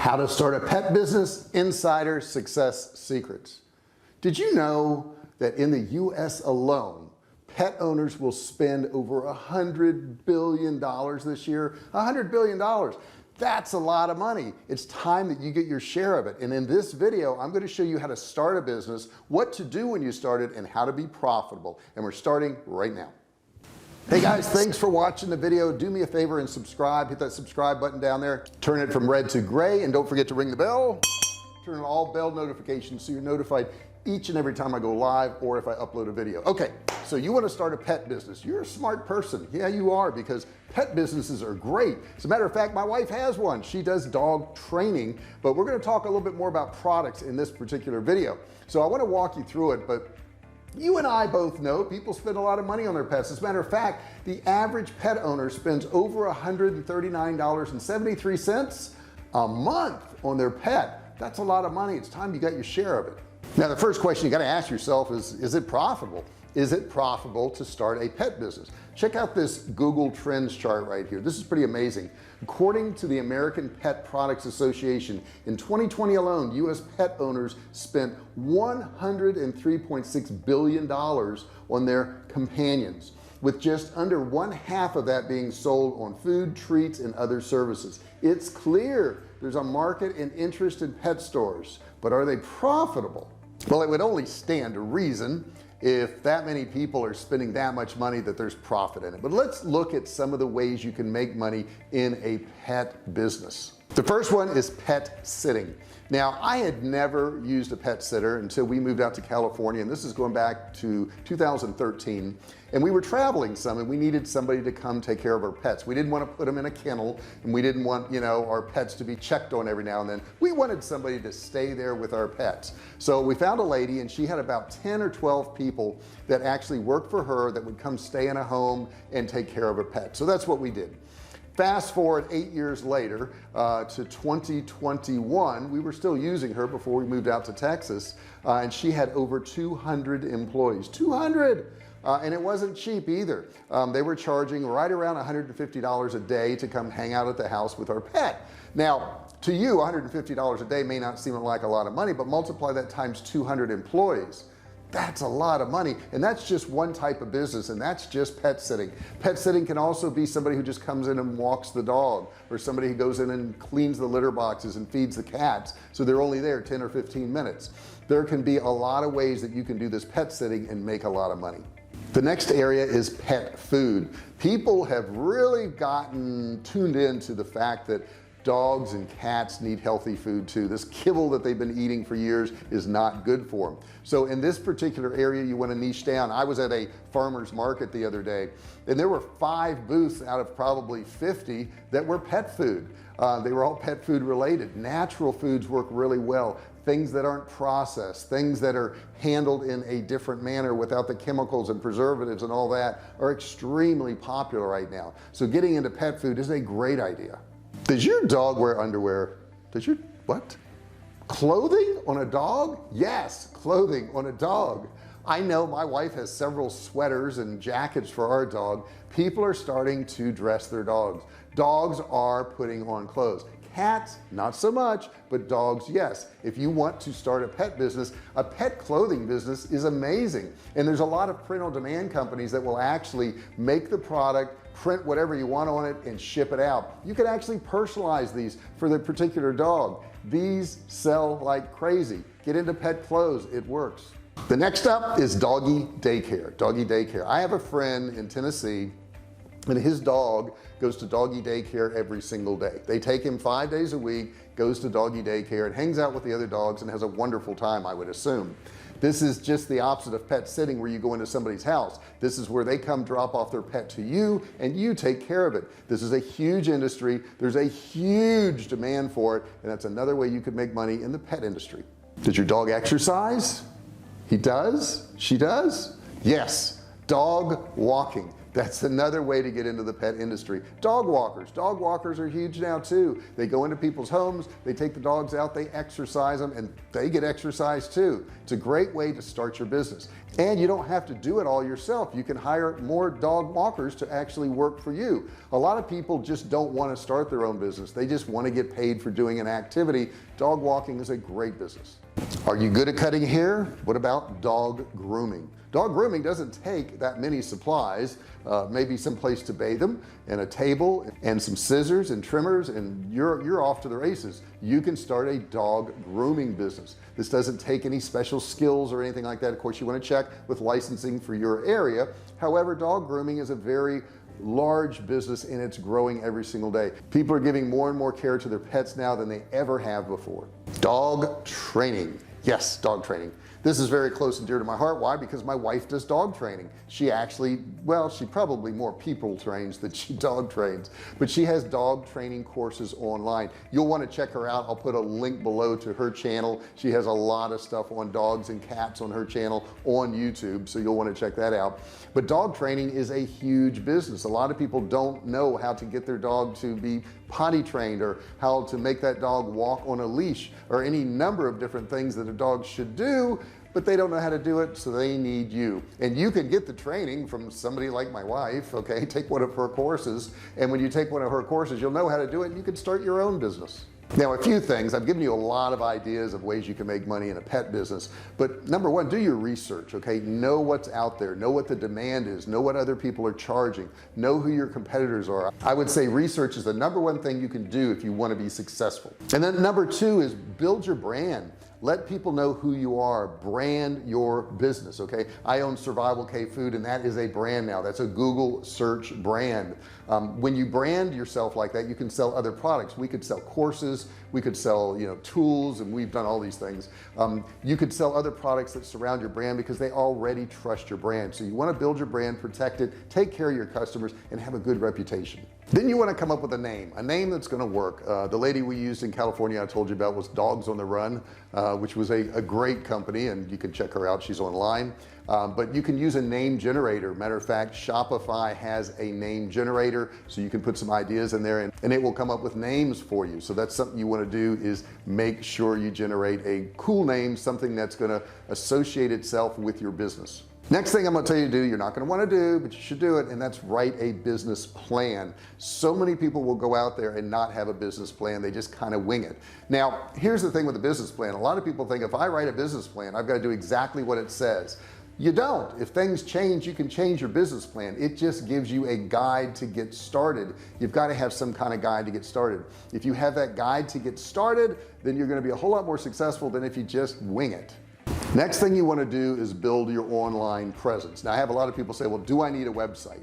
How to start a pet business, insider success secrets. Did you know that in the US alone, pet owners will spend over $100 billion this year? $100 billion. That's a lot of money. It's time that you get your share of it. And in this video, I'm going to show you how to start a business, what to do when you start it, and how to be profitable. And we're starting right now. Hey guys, thanks for watching the video. Do me a favor and subscribe. Hit that subscribe button down there, turn it from red to gray, and don't forget to ring the bell. Turn on all bell notifications so you're notified each and every time I go live or if I upload a video. Okay, so you want to start a pet business. You're a smart person. Yeah, you are, because pet businesses are great. As a matter of fact, my wife has one. She does dog training, but we're going to talk a little bit more about products in this particular video. So I want to walk you through it, but you and I both know people spend a lot of money on their pets. As a matter of fact, the average pet owner spends over $139.73 a month on their pet. That's a lot of money. It's time you got your share of it. Now the first question you got to ask yourself is it profitable? Is it profitable to start a pet business? Check out this Google Trends chart right here. This is pretty amazing. According to the American Pet Products Association, in 2020 alone, US pet owners spent $103.6 billion on their companions, with just under 1/2 of that being sold on food, treats, and other services. It's clear there's a market and interest in pet stores, but are they profitable? Well, it would only stand to reason if that many people are spending that much money that there's profit in it. But let's look at some of the ways you can make money in a pet business. The first one is pet sitting. Now I had never used a pet sitter until we moved out to California, and this is going back to 2013, and we were traveling some and we needed somebody to come take care of our pets. We didn't want to put them in a kennel, and we didn't want, you know, our pets to be checked on every now and then. We wanted somebody to stay there with our pets. So we found a lady, and she had about 10 or 12 people that actually worked for her that would come stay in a home and take care of a pet. So that's what we did. Fast forward 8 years later to 2021, we were still using her before we moved out to Texas, and she had over 200 employees. 200. And it wasn't cheap either. They were charging right around $150 a day to come hang out at the house with our pet. Now to you, $150 a day may not seem like a lot of money, but multiply that times 200 employees. That's a lot of money. And that's just one type of business, and that's just pet sitting. Pet sitting can also be somebody who just comes in and walks the dog, or somebody who goes in and cleans the litter boxes and feeds the cats, so they're only there 10 or 15 minutes. There can be a lot of ways that you can do this pet sitting and make a lot of money. The next area is pet food. People have really gotten tuned into the fact that dogs and cats need healthy food too. This kibble that they've been eating for years is not good for them. So in this particular area, you want to niche down. I was at a farmer's market the other day, and there were 5 booths out of probably 50 that were pet food. They were all pet food related. Natural foods work really well. Things that aren't processed, things that are handled in a different manner without the chemicals and preservatives and all that are extremely popular right now. So getting into pet food is a great idea. Does your dog wear underwear? Does your what? Clothing on a dog? Yes, clothing on a dog. I know my wife has several sweaters and jackets for our dog. People are starting to dress their dogs. Dogs are putting on clothes. Cats, not so much, but dogs, yes. If you want to start a pet business, a pet clothing business is amazing. And there's a lot of print on demand companies that will actually make the product, print whatever you want on it, and ship it out. You can actually personalize these for the particular dog. These sell like crazy. Get into pet clothes, it works. The next up is doggy daycare. Doggy daycare. I have a friend in Tennessee, and his dog goes to doggy daycare every single day. They take him 5 days a week, goes to doggy daycare and hangs out with the other dogs and has a wonderful time, I would assume. This is just the opposite of pet sitting, where you go into somebody's house. This is where they come drop off their pet to you and you take care of it. This is a huge industry. There's a huge demand for it, and that's another way you could make money in the pet industry. Does your dog exercise? He does? She does? Yes. Dog walking. That's another way to get into the pet industry. Dog walkers are huge now too. They go into people's homes, they take the dogs out, they exercise them, and they get exercise too. It's a great way to start your business, and you don't have to do it all yourself. You can hire more dog walkers to actually work for you. A lot of people just don't want to start their own business. They just want to get paid for doing an activity. Dog walking is a great business. Are you good at cutting hair? What about dog grooming? Dog grooming doesn't take that many supplies, maybe some place to bathe them and a table and some scissors and trimmers, and you're off to the races. You can start a dog grooming business. This doesn't take any special skills or anything like that. Of course, you want to check with licensing for your area. However, dog grooming is a very large business, and it's growing every single day. People are giving more and more care to their pets now than they ever have before. Dog training. Yes, dog training. This is very close and dear to my heart. Why? Because my wife does dog training. She actually, well, she probably more people trains than she dog trains, but she has dog training courses online. You'll want to check her out. I'll put a link below to her channel. She has a lot of stuff on dogs and cats on her channel on YouTube, so you'll want to check that out. But dog training is a huge business. A lot of people don't know how to get their dog to be potty trained, or how to make that dog walk on a leash, or any number of different things that a dog should do, but they don't know how to do it, so they need you. And you can get the training from somebody like my wife. Okay, take one of her courses, and when you take one of her courses, you'll know how to do it, and you can start your own business. Now, a few things. I've given you a lot of ideas of ways you can make money in a pet business, but number one, do your research. Okay, know what's out there, know what the demand is, know what other people are charging, know who your competitors are. I would say research is the number one thing you can do if you want to be successful. And then number two is build your brand. Let people know who you are. Brand your business. Okay, I own Survival K Food, and that is a brand now. That's a Google search brand. When you brand yourself like that, you can sell other products. We could sell courses, we could sell, tools, and we've done all these things. You could sell other products that surround your brand because they already trust your brand. So you want to build your brand, protect it, take care of your customers, and have a good reputation. Then you want to come up with a name that's going to work. The lady we used in California I told you about was Dogs on the Run, which was a great company, and you can check her out. She's online. But you can use a name generator. Matter of fact, Shopify has a name generator, so you can put some ideas in there, and it will come up with names for you. So that's something you want to do, is make sure you generate a cool name, something that's going to associate itself with your business. Next thing I'm going to tell you to do, you're not going to want to do, but you should do it, and that's write a business plan. So many people will go out there and not have a business plan. They just kind of wing it. Now, here's the thing with a business plan. A lot of people think if I write a business plan, I've got to do exactly what it says. You don't. If things change, you can change your business plan. It just gives you a guide to get started. You've got to have some kind of guide to get started. If you have that guide to get started, then you're going to be a whole lot more successful than if you just wing it. Next thing you want to do is build your online presence. Now, I have a lot of people say, well, do I need a website?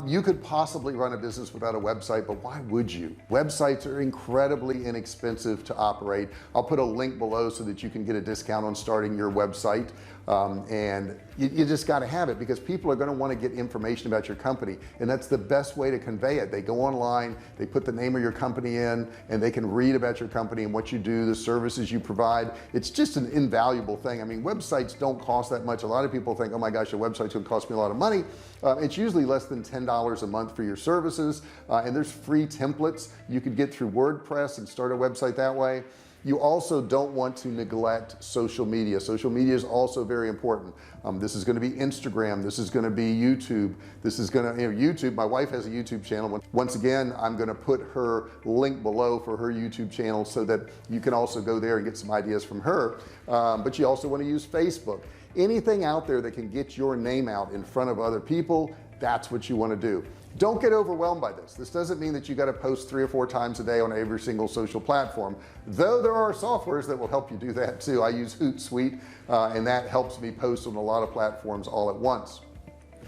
You could possibly run a business without a website, but why would you? Websites are incredibly inexpensive to operate. I'll put a link below so that you can get a discount on starting your website. And you just got to have it, because people are going to want to get information about your company, and that's the best way to convey it. They go online, they put the name of your company in, and they can read about your company and what you do, the services you provide. It's just an invaluable thing. I mean, websites don't cost that much. A lot of people think, oh my gosh, a website's going to cost me a lot of money. It's usually less than $10 a month for your services, and there's free templates you could get through WordPress and start a website that way. You also don't want to neglect social media. Social media is also very important. This is going to be Instagram, this is going to be YouTube, this is going to, YouTube. My wife has a YouTube channel. Once again, I'm going to put her link below for her YouTube channel so that you can also go there and get some ideas from her. But you also want to use Facebook. Anything out there that can get your name out in front of other people, that's what you want to do. Don't get overwhelmed by this. This doesn't mean that you got to post 3 or 4 times a day on every single social platform, though there are softwares that will help you do that too. I use Hootsuite, and that helps me post on a lot of platforms all at once.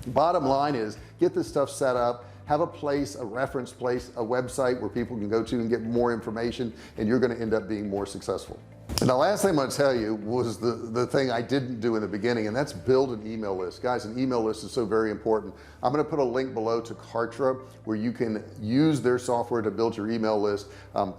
Bottom line is, get this stuff set up, have a place, a reference place, a website where people can go to and get more information, and you're going to end up being more successful. And the last thing I'm going to tell you was the thing I didn't do in the beginning, and that's build an email list. Guys, an email list is so very important. I'm going to put a link below to Kartra where you can use their software to build your email list.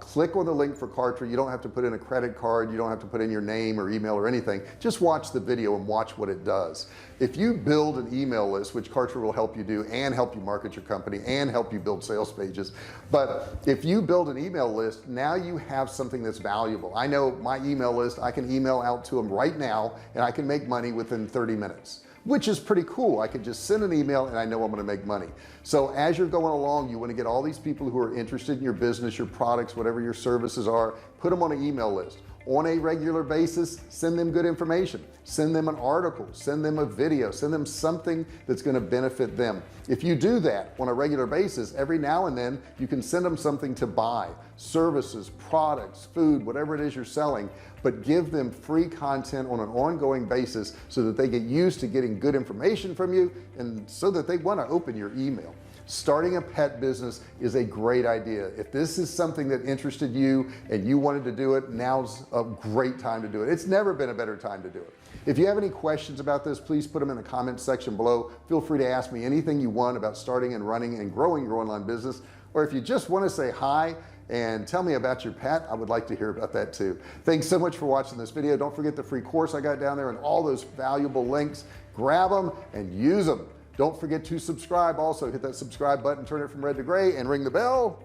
Click on the link for Kartra. You don't have to put in a credit card. You don't have to put in your name or email or anything. Just watch the video and watch what it does. If you build an email list, which Kartra will help you do and help you market your company and help you build sales pages, but if you build an email list, now you have something that's valuable. I know my email list, I can email out to them right now and I can make money within 30 minutes, which is pretty cool. I can just send an email and I know I'm going to make money. So as you're going along, you want to get all these people who are interested in your business, your products, whatever your services are, put them on an email list on a regular basis. Send them good information, send them an article, send them a video, send them something that's going to benefit them. If you do that on a regular basis, every now and then you can send them something to buy, services, products, food, whatever it is you're selling, but give them free content on an ongoing basis so that they get used to getting good information from you and so that they want to open your email. Starting a pet business is a great idea. If this is something that interested you and you wanted to do it, now's a great time to do it. It's never been a better time to do it. If you have any questions about this, please put them in the comments section below. Feel free to ask me anything you want about starting and running and growing your online business, or if you just want to say hi and tell me about your pet, I would like to hear about that too. Thanks so much for watching this video. Don't forget the free course I got down there and all those valuable links. Grab them and use them. Don't forget to subscribe. Also hit that subscribe button, turn it from red to gray, and ring the bell.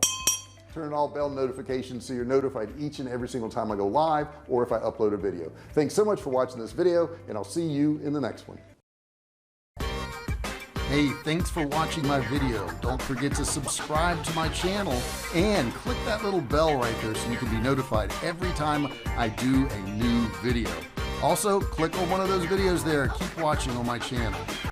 Turn on all bell notifications so you're notified each and every single time I go live or if I upload a video. Thanks so much for watching this video, and I'll see you in the next one. Hey, thanks for watching my video. Don't forget to subscribe to my channel and click that little bell right there so you can be notified every time I do a new video. Also, click on one of those videos there. Keep watching on my channel.